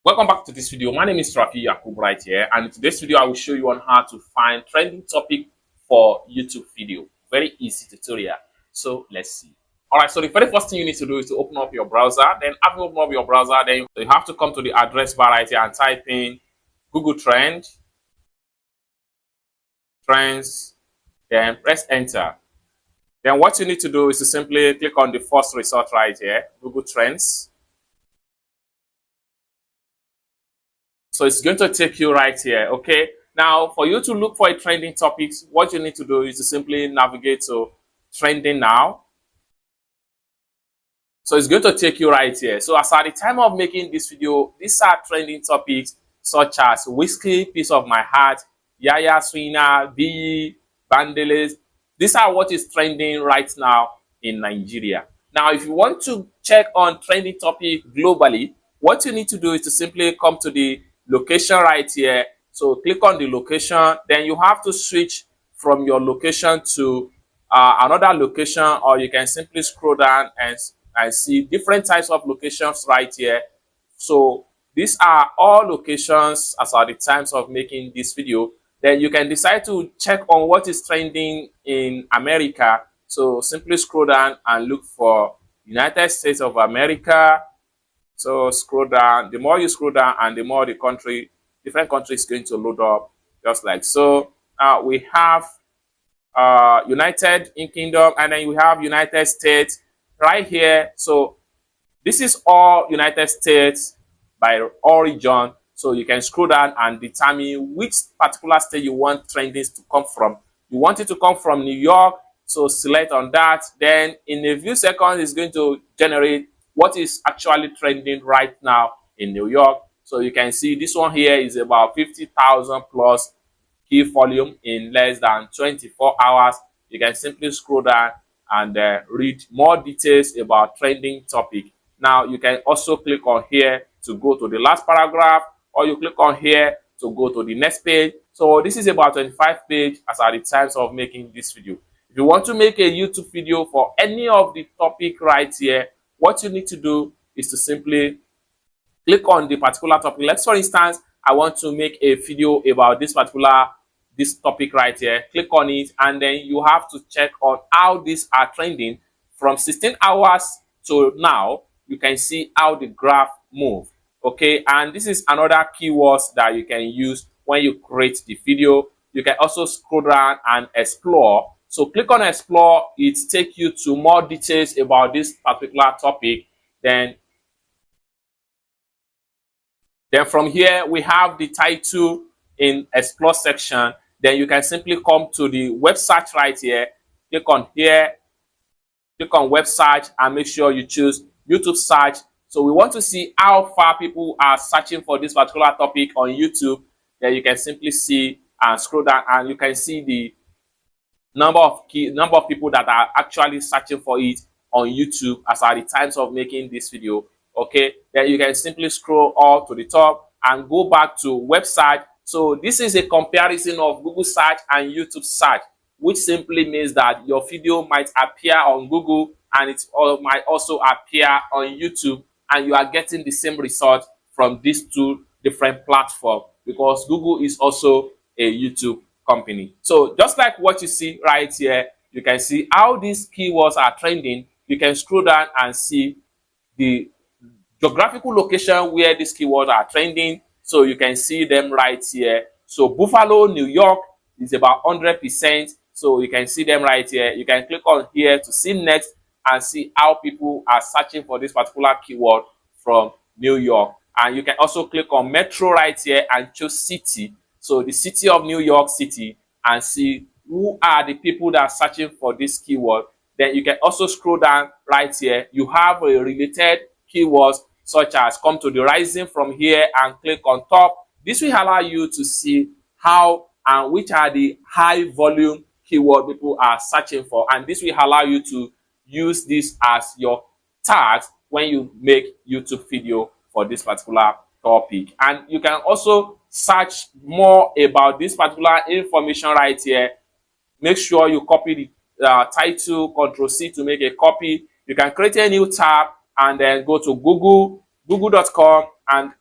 Welcome back to this video. My name is Rafi Yakub right here, and in today's video I will show you on how to find trending topic for YouTube video. Very easy tutorial. So let's see. Alright, so the very first thing you need to do is to open up your browser. Then after you open up your browser, then you have to come to the address bar right here and type in Google Trends, then press enter. Then what you need to do is to simply click on the first result right here, Google Trends. So it's going to take you right here, okay? Now, for you to look for a trending topic, what you need to do is to simply navigate to trending now. So it's going to take you right here. So as at the time of making this video, these are trending topics such as Whiskey, Piece of My Heart, Yaya Swina, B, Bandeles. These are what is trending right now in Nigeria. Now, if you want to check on trending topic globally, what you need to do is to simply come to the location right here. So click on the location, then you have to switch from your location to another location, or you can simply scroll down and see different types of locations right here. So these are all locations as at the times of making this video. Then you can decide to check on what is trending in America. So simply scroll down and look for United States of America. So scroll down. The more you scroll down and the more the different countries is going to load up, just like so. We have United Kingdom, and then we have United States right here. So this is all United States by origin. So you can scroll down and determine which particular state you want trendings to come from. You want it to come from New York, so select on that. Then in a few seconds, it's going to generate what is actually trending right now in New York. So you can see this one here is about 50,000 plus key volume in less than 24 hours. You can simply scroll down and read more details about trending topic. Now you can also click on here to go to the last paragraph, or you click on here to go to the next page. So this is about 25 pages as at the times of making this video. If you want to make a YouTube video for any of the topic right here, what you need to do is to simply click on the particular topic. Let's, for instance, I want to make a video about this topic right here. Click on it, and then you have to check on how these are trending from 16 hours to now. You can see how the graph move. Okay, and this is another keywords that you can use when you create the video. You can also scroll down and explore. So click on explore. It takes you to more details about this particular topic. Then from here we have the title in explore section. Then you can simply come to the web search right here. Click on here, click on web search, and make sure you choose YouTube search. So we want to see how far people are searching for this particular topic on YouTube. Then you can simply see and scroll down, and you can see the number of people that are actually searching for it on YouTube as at the times of making this video. Okay, then you can simply scroll all to the top and go back to web search. So this is a comparison of Google search and YouTube search, which simply means that your video might appear on Google and it might also appear on YouTube, and you are getting the same result from these two different platforms, because Google is also a YouTube company. So just like what you see right here, you can see how these keywords are trending. You can scroll down and see the geographical location where these keywords are trending. So you can see them right here. So Buffalo, New York is about 100%. So you can see them right here. You can click on here to see next and see how people are searching for this particular keyword from New York. And you can also click on metro right here and choose city. So the city of New York City, and see who are the people that are searching for this keyword. Then you can also scroll down right here. You have a related keywords such as come to the rising from here and click on top. This will allow you to see how and which are the high volume keyword people are searching for, and this will allow you to use this as your tags when you make YouTube video for this particular topic. And you can also search more about this particular information right here. Make sure you copy the title, Ctrl+C to make a copy. You can create a new tab and then go to google.com and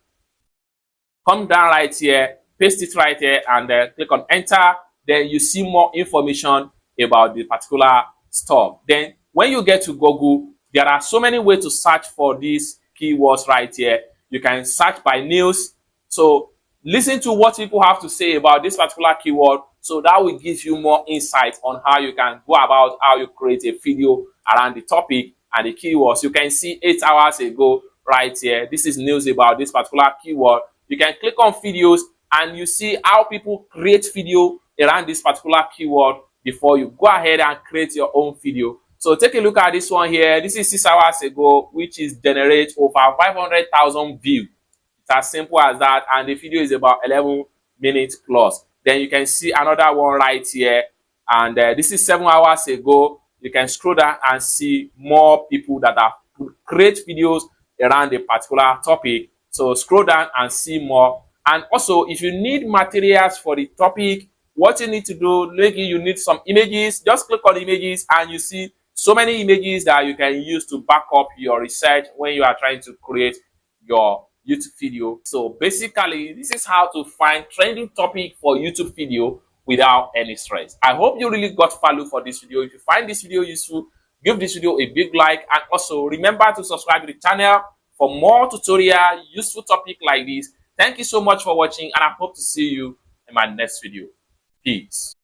Come down right here, paste it right here, and click on enter. Then you see more information about the particular stuff. Then when you get to Google, there are so many ways to search for these keywords right here. You can search by news. So listen to what people have to say about this particular keyword. So that will give you more insight on how you can go about how you create a video around the topic and the keywords. You can see 8 hours ago right here. This is news about this particular keyword. You can click on videos and you see how people create video around this particular keyword before you go ahead and create your own video. So take a look at this one here. This is 6 hours ago, which is generate over 500,000 views. It's as simple as that, and the video is about 11 minutes plus. Then you can see another one right here, and this is 7 hours ago. You can scroll down and see more people that have create videos around a particular topic. So scroll down and see more. And also, if you need materials for the topic, what you need to do, maybe you need some images, just click on images and you see so many images that you can use to back up your research when you are trying to create your YouTube video. So basically, this is how to find trending topic for YouTube video without any stress. I hope you really got value for this video. If you find this video useful, give this video a big like, and also remember to subscribe to the channel for more tutorial useful topic like this. Thank you so much for watching, and I hope to see you in my next video. Peace.